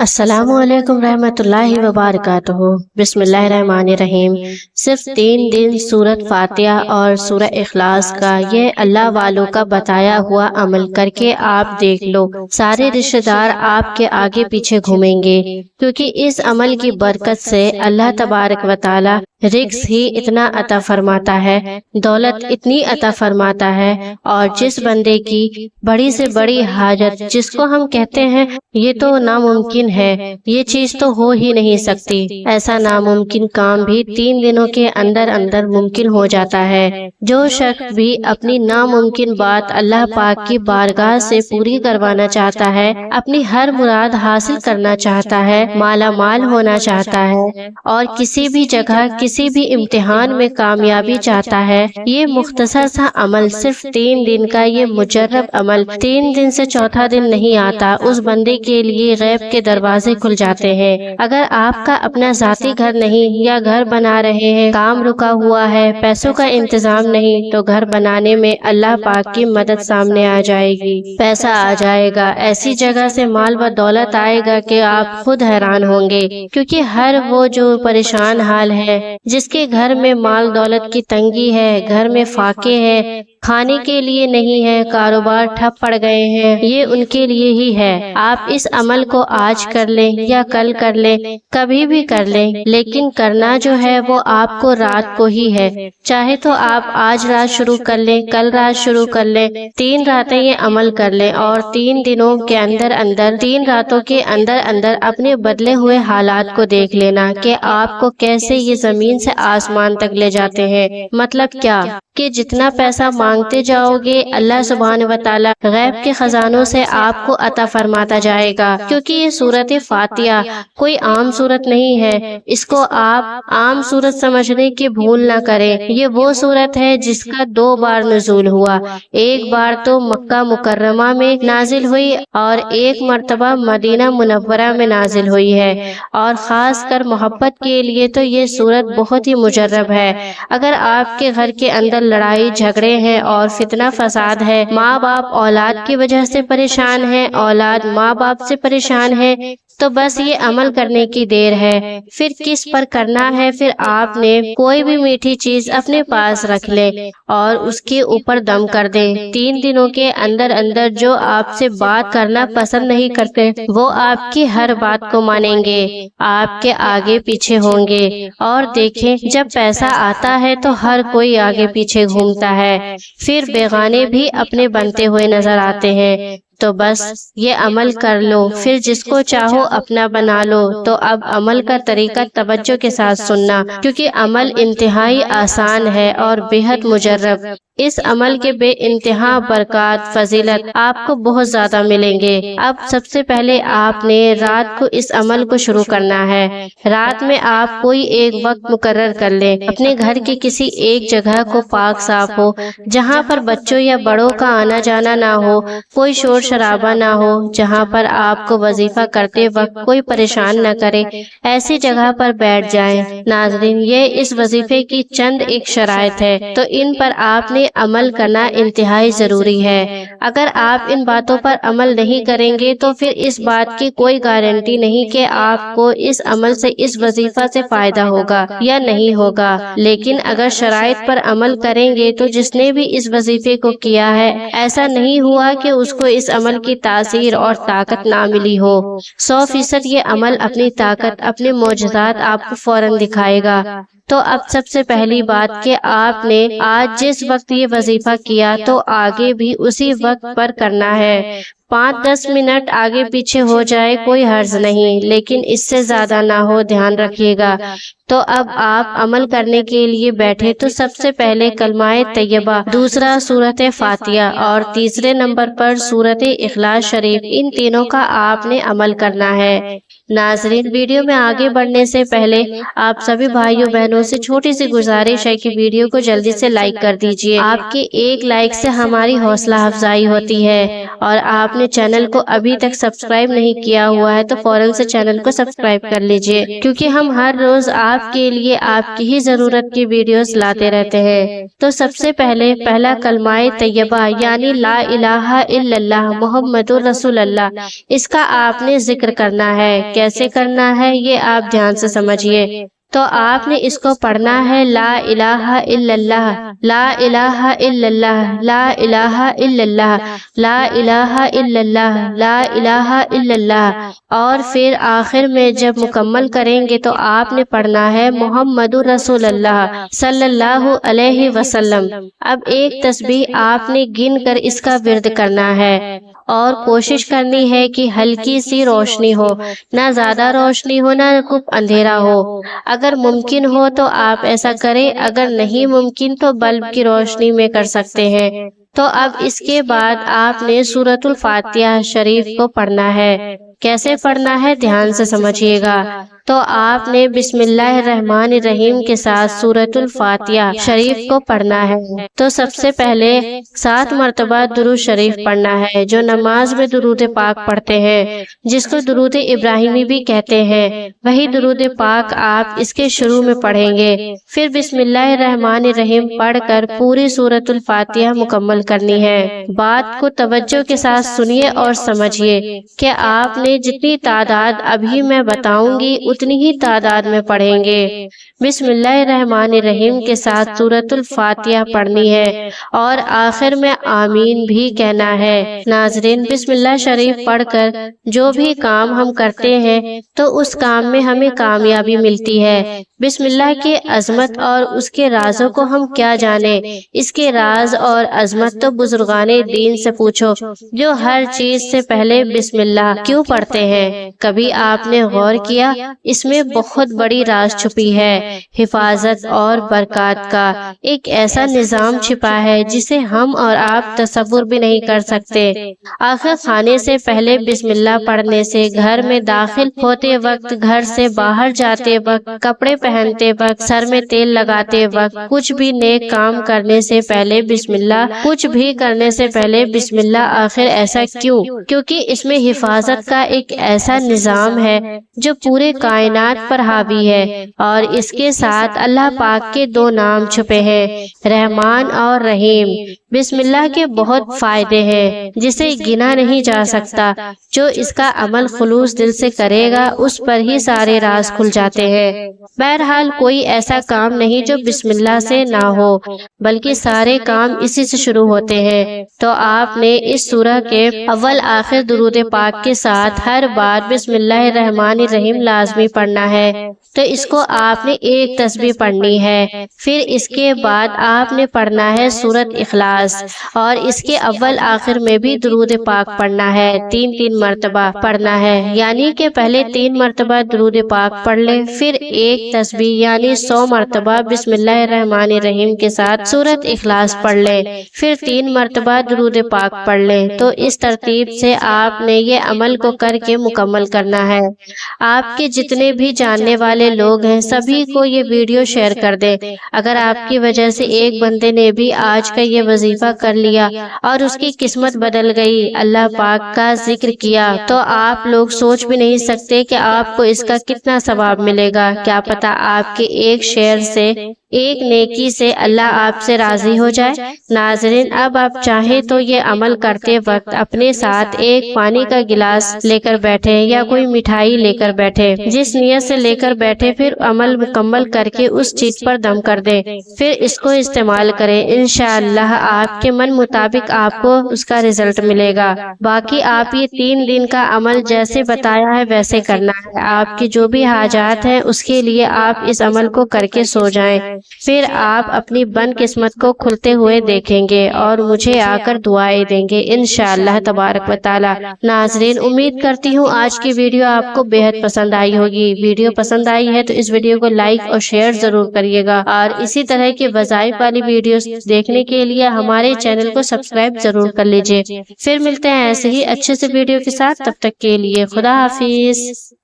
السلام علیکم رحمۃ اللہ وبرکاتہ۔ بسم اللہ الرحمن الرحیم۔ صرف 3 دن سورۃ فاتحہ اور سورہ اخلاص کا یہ اللہ والوں کا بتایا ہوا عمل کر کے آپ دیکھ لو، سارے رشتہ دار آپ کے آگے پیچھے گھومیں گے، کیونکہ اس عمل کی برکت سے اللہ تبارک و تعالی رزق ہی اتنا عطا فرماتا ہے، دولت اتنی عطا فرماتا ہے، اور جس بندے کی بڑی سے بڑی حاجت جس کو ہم کہتے ہیں یہ تو ناممکن ہے، یہ چیز تو ہو ہی نہیں سکتی، ایسا ناممکن کام بھی 3 دنوں کے اندر اندر ممکن ہو جاتا ہے۔ جو شخص بھی اپنی ناممکن بات اللہ پاک کی بارگاہ سے پوری کروانا چاہتا ہے، اپنی ہر مراد حاصل کرنا چاہتا ہے، مالا مال ہونا چاہتا ہے، اور کسی بھی جگہ کسی بھی امتحان میں کامیابی چاہتا ہے، یہ مختصر سا عمل صرف 3 دن کا یہ مجرب عمل 3 دن سے چوتھا دن نہیں آتا، اس بندے کے لیے غیب کے دروازے کھل جاتے ہیں۔ اگر آپ کا اپنا ذاتی گھر نہیں یا گھر بنا رہے ہیں، کام رکا ہوا ہے، پیسوں کا انتظام نہیں، تو گھر بنانے میں اللہ پاک کی مدد سامنے آ جائے گی، پیسہ آ جائے گا، ایسی جگہ سے مال و دولت آئے گا کہ آپ خود حیران ہوں گے، کیونکہ ہر وہ جو پریشان حال ہے، جس کے گھر میں مال دولت کی تنگی ہے، گھر میں فاقے ہے، کھانے کے لیے نہیں ہے، کاروبار ٹھپ پڑ گئے ہیں، یہ ان کے لیے ہی ہے۔ آپ اس عمل کو آج کر لیں یا کل کر لیں، کبھی بھی کر لیں، لیکن کرنا جو ہے وہ آپ کو رات کو ہی ہے۔ چاہے تو آپ آج رات شروع کر لیں، کل رات شروع کر لیں، 3 راتیں یہ عمل کر لیں، اور 3 دنوں کے اندر اندر 3 راتوں کے اندر اندر اپنے بدلے ہوئے حالات کو دیکھ لینا کہ آپ کو کیسے یہ زمین سے آسمان تک لے جاتے ہیں۔ مطلب کیا کہ جتنا پیسہ مانگتے جاؤ گے، اللہ سبحانہ و تعالی غیب کے خزانوں سے آپ کو عطا فرماتا جائے گا، کیونکہ یہ سورۃ فاتحہ کوئی عام سورت نہیں ہے، اس کو آپ عام سورت سمجھنے کی بھول نہ کریں۔ یہ وہ سورت ہے جس کا 2 بار نزول ہوا، ایک بار تو مکہ مکرمہ میں نازل ہوئی اور ایک مرتبہ مدینہ منورہ میں نازل ہوئی ہے، اور خاص کر محبت کے لیے تو یہ سورت بہت ہی مجرب ہے۔ اگر آپ کے گھر کے اندر لڑائی جھگڑے ہیں اور فتنہ فساد ہے، ماں باپ اولاد کی وجہ سے پریشان ہے، اولاد ماں باپ سے پریشان ہے، تو بس یہ عمل کرنے کی دیر ہے۔ پھر کس پر کرنا ہے؟ پھر آپ نے کوئی بھی میٹھی چیز اپنے پاس رکھ لیں اور اس کے اوپر دم کر دیں۔ 3 دنوں کے اندر اندر جو آپ سے بات کرنا پسند نہیں کرتے، وہ آپ کی ہر بات کو مانیں گے، آپ کے آگے پیچھے ہوں گے۔ اور دیکھیں، جب پیسہ آتا ہے تو ہر کوئی آگے پیچھے گھومتا ہے، پھر بیگانے بھی اپنے بنتے ہوئے نظر آتے ہیں۔ تو بس یہ عمل کر لو، پھر جس کو چاہو اپنا بنا لو۔ تو اب عمل کا طریقہ توجہ کے ساتھ سننا، کیونکہ عمل انتہائی آسان ہے اور بے حد مجرب۔ اس عمل کے بے انتہا برکات فضیلت آپ کو بہت زیادہ ملیں گے۔ اب سب سے پہلے آپ نے رات کو اس عمل کو شروع کرنا ہے۔ رات میں آپ کوئی ایک وقت مقرر کر لیں، اپنے گھر کی کسی ایک جگہ کو پاک صاف ہو، جہاں پر بچوں یا بڑوں کا آنا جانا نہ ہو، کوئی شور شرابہ نہ ہو، جہاں پر آپ کو وظیفہ کرتے وقت کوئی پریشان نہ کرے، ایسی جگہ پر بیٹھ جائیں۔ ناظرین، یہ اس وظیفے کی چند ایک شرائط ہے، تو ان پر آپ نے عمل کرنا انتہائی ضروری ہے۔ اگر آپ ان باتوں پر عمل نہیں کریں گے تو پھر اس بات کی کوئی گارنٹی نہیں کہ آپ کو اس عمل سے، اس وظیفہ سے فائدہ ہوگا یا نہیں ہوگا، لیکن اگر شرائط پر عمل کریں گے تو جس نے بھی اس وظیفے کو کیا ہے، ایسا نہیں ہوا کہ اس کو اس عمل کی تاثیر اور طاقت نہ ملی ہو۔ 100% یہ عمل اپنی طاقت، اپنے معجزات آپ کو فوراً دکھائے گا۔ تو اب سب سے پہلی بات کہ آپ نے آج جس وقت یہ وظیفہ کیا تو آگے بھی اسی وقت پر کرنا ہے۔ 5-10 منٹ آگے پیچھے ہو جائے کوئی حرج نہیں، لیکن اس سے زیادہ نہ ہو، دھیان رکھیے گا۔ تو اب آپ عمل کرنے کے لیے بیٹھے تو سب سے پہلے کلمہ طیبہ، دوسرا سورۃ فاتحہ، اور تیسرے نمبر پر سورۃ اخلاص شریف، ان تینوں کا آپ نے عمل کرنا ہے۔ ناظرین، ویڈیو میں آگے بڑھنے سے پہلے آپ سبھی بھائیوں بہنوں سے چھوٹی سی گزارش ہے کہ ویڈیو کو جلدی سے لائک کر دیجئے۔ آپ کے ایک لائک سے ہماری حوصلہ افزائی ہوتی ہے، اور آپ نے چینل کو ابھی تک سبسکرائب نہیں کیا ہوا ہے تو فوراً سے چینل کو سبسکرائب کر لیجئے، کیونکہ ہم ہر روز آپ کے لیے آپ کی ہی ضرورت کی ویڈیوز لاتے رہتے ہیں۔ تو سب سے پہلا کلمہ طیبہ یعنی لا الہ الا اللہ محمد رسول اللہ، اس کا آپ نے ذکر کرنا ہے۔ کیسے کرنا ہے یہ آپ دھیان سے سمجھیے۔ تو آپ نے اس کو پڑھنا ہے لا الہ الا اللہ، لا الہ الا اللہ، لا الہ الا اللہ، لا الہ الا اللہ، لا الہ الا اللہ، اور پھر آخر میں جب مکمل کریں گے تو آپ نے پڑھنا ہے محمد رسول اللہ صلی اللہ علیہ وسلم۔ اب ایک تسبیح آپ نے گن کر اس کا ورد کرنا ہے، اور کوشش کرنی ہے کہ ہلکی سی روشنی ہو، نہ زیادہ روشنی ہو نہ خوب اندھیرا ہو۔ اگر ممکن ہو تو آپ ایسا کریں، اگر نہیں ممکن تو بلب کی روشنی میں کر سکتے ہیں۔ تو اب اس کے بعد آپ نے سورۃ الفاتحہ شریف کو پڑھنا ہے۔ کیسے پڑھنا ہے دھیان سے سمجھیے گا۔ تو آپ نے بسم اللہ الرحمن الرحیم کے ساتھ سورۃ الفاتحہ شریف کو پڑھنا ہے۔ تو سب سے پہلے 7 مرتبہ درود شریف پڑھنا ہے، جو نماز میں درود پاک پڑھتے ہیں، جس کو درود ابراہیمی بھی کہتے ہیں، وہی درود پاک آپ اس کے شروع میں پڑھیں گے۔ پھر بسم اللہ الرحمن الرحیم پڑھ کر پوری سورۃ الفاتحہ مکمل کرنی ہے۔ بات کو توجہ کے ساتھ سنیے اور سمجھیے کہ آپ نے جتنی تعداد ابھی میں بتاؤں گی اتنی ہی تعداد میں پڑھیں گے۔ بسم اللہ الرحمن الرحیم کے ساتھ سورۃ الفاتحہ پڑھنی ہے، اور آخر میں آمین بھی کہنا ہے۔ ناظرین، بسم اللہ شریف پڑھ کر جو بھی کام ہم کرتے ہیں تو اس کام میں ہمیں کامیابی ملتی ہے۔ بسم اللہ کے عظمت اور اس کے رازوں کو ہم کیا جانیں، اس کے راز اور عظمت تو بزرگان دین سے پوچھو، جو ہر چیز سے پہلے بسم اللہ کیوں پڑھتے ہیں۔ کبھی آپ نے غور کیا؟ اس میں بہت بڑی راز چھپی ہے۔ حفاظت اور برکات کا ایک ایسا نظام چھپا ہے جسے ہم اور آپ تصور بھی نہیں کر سکتے۔ آخر کھانے سے پہلے بسم اللہ پڑھنے سے، گھر میں داخل ہوتے وقت، گھر سے باہر جاتے وقت، کپڑے پہنتے وقت، سر میں تیل لگاتے وقت، کچھ بھی نیک کام کرنے سے پہلے بسم اللہ، کچھ بھی کرنے سے پہلے بسم اللہ۔ آخر ایسا کیوں؟ کیونکہ اس میں حفاظت کا ایک ایسا نظام ہے جو پورے کائنات پر حاوی ہے، اور اس کے ساتھ اللہ پاک کے 2 نام چھپے ہیں، رحمان اور رحیم۔ بسم اللہ کے بہت فائدے ہیں جسے گنا نہیں جا سکتا۔ جو اس کا عمل خلوص دل سے کرے گا اس پر ہی سارے راز کھل جاتے ہیں۔ بہرحال کوئی ایسا کام نہیں جو بسم اللہ سے نہ ہو، بلکہ سارے کام اسی سے شروع ہوتے ہیں۔ تو آپ نے اس سورہ کے اول آخر درود پاک کے ساتھ ہر بار بسم اللہ الرحمن الرحیم لازمی پڑھنا ہے۔ تو اس کو آپ نے ایک تسبیح پڑھنی ہے۔ پھر اس کے بعد آپ نے پڑھنا ہے سورۃ اخلاص، اور اس کے اول آخر میں بھی درود پاک پڑھنا ہے، 3 مرتبہ پڑھنا ہے، یعنی کہ پہلے 3 مرتبہ درود پاک پڑھ لیں، پھر ایک تسبیح یعنی 100 مرتبہ بسم اللہ الرحمن الرحیم کے ساتھ سورۃ اخلاص پڑھ لیں، پھر 3 مرتبہ درود پاک پڑھ لیں۔ تو اس ترتیب سے آپ نے یہ عمل کو کر کے مکمل کرنا ہے۔ آپ کے جتنے بھی جاننے والے لوگ ہیں سبھی کو یہ ویڈیو شیئر کر دیں۔ اگر آپ کی وجہ سے ایک بندے نے بھی آج کا یہ وظیفہ کر لیا اور اس کی قسمت بدل گئی، اللہ پاک کا ذکر کیا، تو آپ لوگ سوچ بھی نہیں سکتے کہ آپ کو اس کا کتنا ثواب ملے گا۔ کیا پتہ آپ کے ایک شیئر سے، ایک نیکی سے اللہ آپ سے راضی ہو جائے۔ ناظرین، اب آپ چاہیں تو یہ عمل کرتے وقت اپنے ساتھ ایک پانی کا گلاس لے کر بیٹھے یا کوئی مٹھائی لے کر بیٹھے، جس نیت سے لے کر بیٹھے، پھر عمل مکمل کر کے اس چیز پر دم کر دیں، پھر اس کو استعمال کریں۔ انشاءاللہ آپ کے من مطابق آپ کو اس کا رزلٹ ملے گا۔ باقی آپ یہ 3 دن کا عمل جیسے بتایا ہے ویسے کرنا ہے۔ آپ کی جو بھی حاجات ہیں اس کے لیے آپ اس عمل کو کر کے سو جائیں، پھر آپ اپنی بن قسمت کو کھلتے ہوئے دیکھیں گے اور مجھے آ کر دعائیں دیں گے انشاءاللہ تبارک و تعالی۔ ناظرین، امید کرتی ہوں آج کی ویڈیو آپ کو بہت پسند آئی ہوگی۔ ویڈیو پسند آئی ہے تو اس ویڈیو کو لائک اور شیئر ضرور کریے گا، اور اسی طرح کی وظائف والی ویڈیوز دیکھنے کے لیے ہمارے چینل کو سبسکرائب ضرور کر لیجئے۔ پھر ملتے ہیں ایسے ہی اچھے سے ویڈیو کے ساتھ، تب تک کے لیے خدا حافظ۔